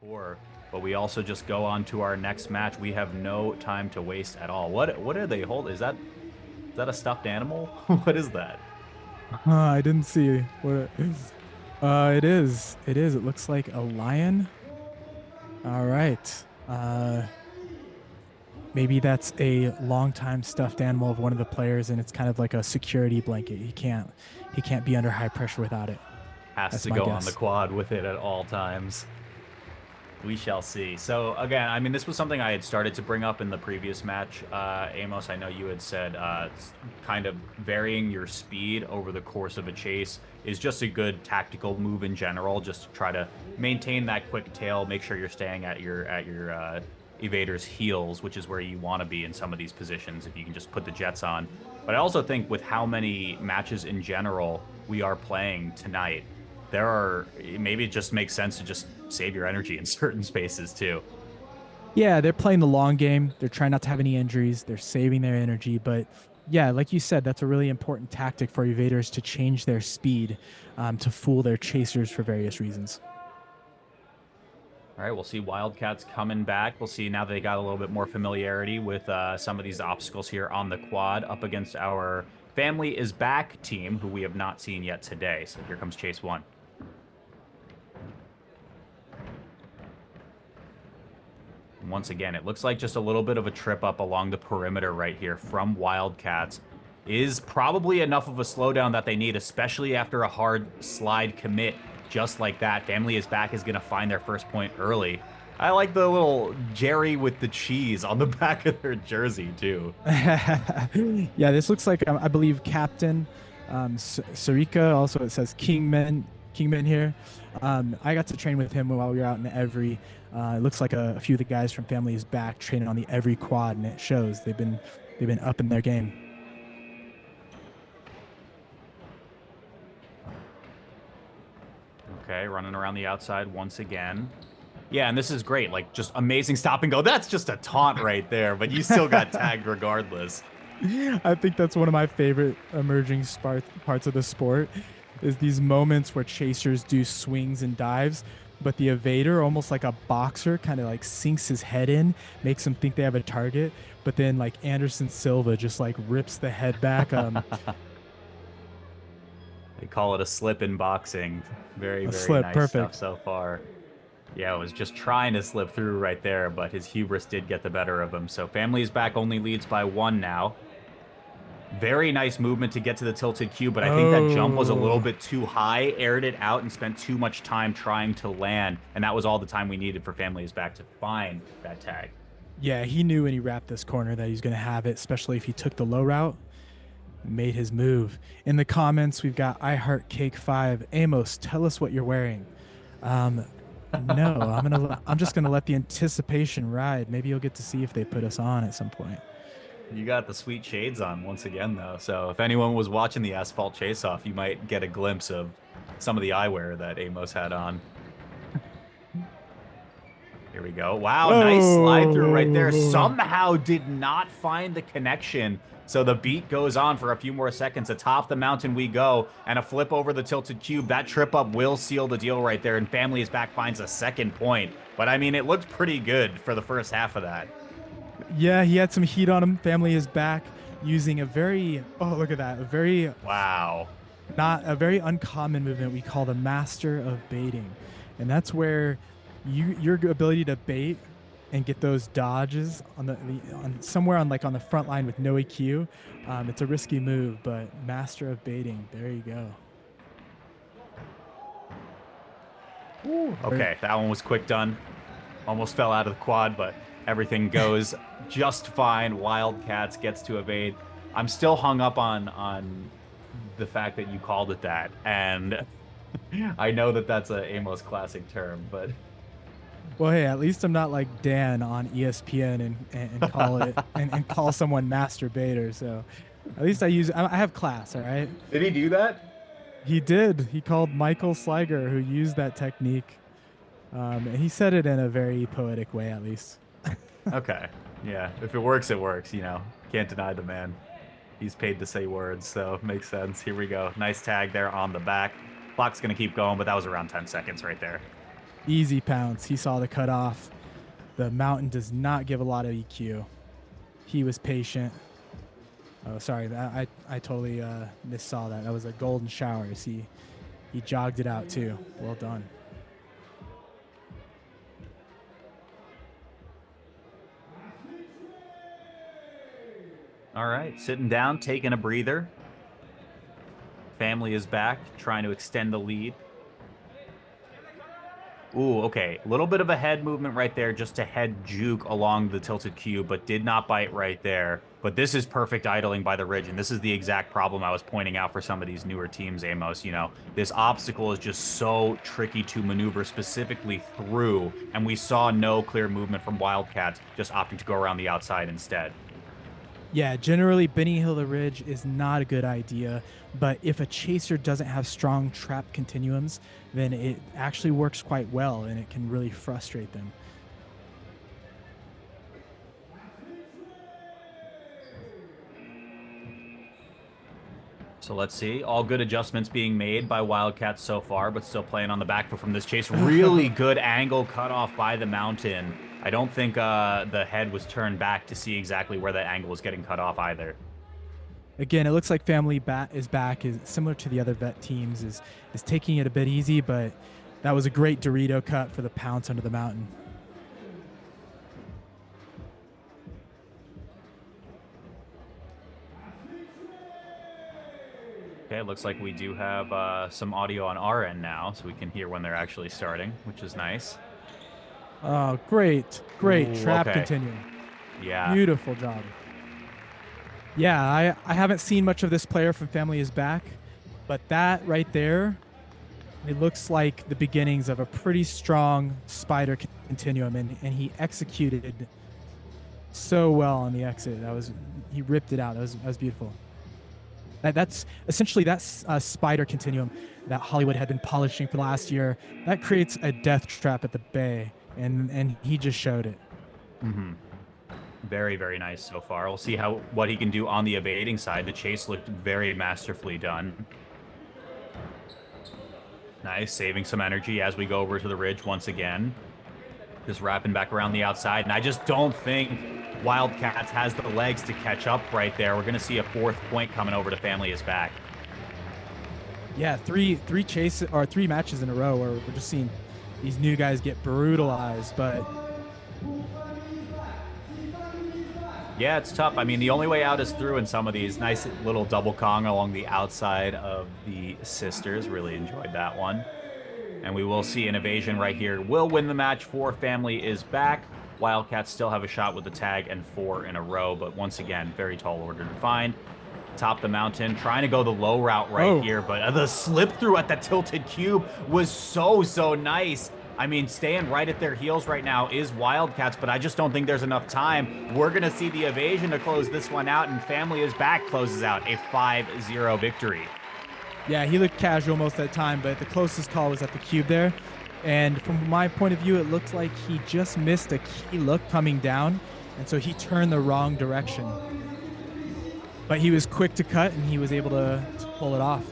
score, but we also just go on to our next match. We have no time to waste at all. What are they holding? Is that a stuffed animal? What is that? I didn't see what it is. It is. It is. It looks like a lion. All right. Maybe that's a longtime stuffed animal of one of the players, and it's kind of like a security blanket. He can't be under high pressure without it. Has That's to my go on the guess. quad with it at all times. We shall see. So again, I mean, this was something I had started to bring up in the previous match. Amos, I know you had said kind of varying your speed over the course of a chase is just a good tactical move in general, just to try to maintain that quick tail, make sure you're staying at your evader's heels, which is where you want to be in some of these positions if you can just put the jets on. But I also think with how many matches in general we are playing tonight, maybe it just makes sense to just save your energy in certain spaces too. Yeah, they're playing the long game. They're trying not to have any injuries. They're saving their energy. But yeah, like you said, that's a really important tactic for evaders to change their speed to fool their chasers for various reasons. All right, we'll see Wildcats coming back. We'll see now they got a little bit more familiarity with some of these obstacles here on the quad up against our Family is Back team, who we have not seen yet today. So here comes Chase 1. Once again, it looks like just a little bit of a trip up along the perimeter right here from Wildcats is probably enough of a slowdown that they need, especially after a hard slide commit just like that. Family is Back is going to find their first point early. I like the little Jerry with the cheese on the back of their jersey, too. Yeah, this looks like I believe Captain Sarika. Also, it says Kingman here. I got to train with him while we were out in the Every. It looks like a few of the guys from Family is Back training on the Every quad, and it shows they've been up in their game. Okay, running around the outside once again. Yeah, and this is great. Like, just amazing stop and go. That's just a taunt right there, but you still got tagged regardless. I think that's one of my favorite emerging parts of the sport is these moments where chasers do swings and dives, but the evader, almost like a boxer, kind of like sinks his head in, makes them think they have a target, but then like Anderson Silva just like rips the head back. They call it a slip in boxing. Very, A very slip, nice stuff perfect. so far. Yeah, it was just trying to slip through right there, but his hubris did get the better of him. So Family is Back only leads by 1 now. Very nice movement to get to the tilted cube, but I think that jump was a little Oh, bit too high, aired it out, and spent too much time trying to land. And that was all the time we needed for Family is Back to find that tag. yeah, he knew when he wrapped this corner that he's going to have it, especially if he took the low route. Made his move. In the comments, we've got I Heart Cake 5. Amos, tell us what you're wearing. Um, no, I'm just gonna let the anticipation ride. Maybe you'll get to see if they put us on at some point. You got the sweet shades on once again, though. So if anyone was watching the Asphalt Chase Off, you might get a glimpse of some of the eyewear that Amos had on. Here we go. Wow, nice slide through right there. Whoa. Somehow did not find the connection. So the beat goes on for a few more seconds. Atop the mountain we go, and a flip over the tilted cube. That trip up will seal the deal right there, and Family is Back finds a second point. But I mean, it looked pretty good for the first half of that. Yeah, he had some heat on him. Family is back using a very look at that. Wow. A very uncommon movement we call the master of baiting. And that's where your ability to bait and get those dodges on somewhere on the front line with no EQ. It's a risky move, but master of baiting. There you go. Okay, that one was quick done. Almost fell out of the quad, but everything goes just fine. Wildcats gets to evade. I'm still hung up on the fact that you called it that, and I know that that's a Amos classic term, but Well, hey, at least I'm not like Dan on ESPN and call it and call someone masturbator. So at least I have class. All right. did he do that? He did. He called Michael Sliger, who used that technique, and he said it in a very poetic way, at least. Okay, yeah. If it works, it works. Can't deny the man. He's paid to say words, so makes sense. Here we go. Nice tag there on the back. Clock's gonna keep going, but that was around 10 seconds right there. Easy pounce. He saw the cutoff. The mountain does not give a lot of EQ. He was patient. Oh, sorry. I totally missaw that. That was a golden shower. He jogged it out too. Well done. All right, sitting down, taking a breather. Family is back, trying to extend the lead. Ooh, okay. A little bit of a head movement right there just to head juke along the tilted cube, but did not bite right there. But this is perfect idling by the ridge, and this is the exact problem I was pointing out for some of these newer teams, Amos. You know, this obstacle is just so tricky to maneuver specifically through, and we saw no clear movement from Wildcats, just opting to go around the outside instead. Yeah, generally Benny Hill the Ridge is not a good idea, but if a chaser doesn't have strong trap continuums, then it actually works quite well and it can really frustrate them. So let's see. All good adjustments being made by Wildcats so far, but still playing on the back foot from this chase. Really good angle cut off by the mountain. I don't think the head was turned back to see exactly where that angle was getting cut off either. Again, it looks like Family is back, is similar to the other vet teams, is taking it a bit easy, but that was a great Dorito cut for the pounce under the mountain. Okay, it looks like we do have some audio on our end now, so we can hear when they're actually starting, which is nice. Oh, great. Great. Ooh, Trap okay. continuum. Yeah. Beautiful job. Yeah, I haven't seen much of this player from Family is Back, but that right there, it looks like the beginnings of a pretty strong spider continuum, and he executed so well on the exit. He ripped it out. That was beautiful. That's essentially spider continuum that Hollywood had been polishing for last year. That creates a death trap at the bay, and he just showed it. Mm-hmm. Very, very nice so far. We'll see what he can do on the evading side. The chase looked very masterfully done. Nice, saving some energy as we go over to the ridge once again. Just wrapping back around the outside, and I just don't think Wildcats has the legs to catch up right there. We're going to see a 4th point coming over to Family is Back. Yeah, three matches in a row where we're just seeing these new guys get brutalized, but yeah, it's tough. I mean, the only way out is through in some of these. Nice little double Kong along the outside of the sisters. Really enjoyed that one. And we will see an evasion right here. Will win the match for Family is Back. Wildcats still have a shot with the tag and 4 in a row, but once again, very tall order to find. Top the mountain, trying to go the low route right here, but the slip through at the tilted cube was so nice. I mean, staying right at their heels right now is Wildcats, but I just don't think there's enough time. We're going to see the evasion to close this one out, and Family is Back closes out a 5-0 victory. Yeah, he looked casual most of the time, but the closest call was at the cube there. And from my point of view, it looked like he just missed a key look coming down, and so he turned the wrong direction. But he was quick to cut, and he was able to pull it off.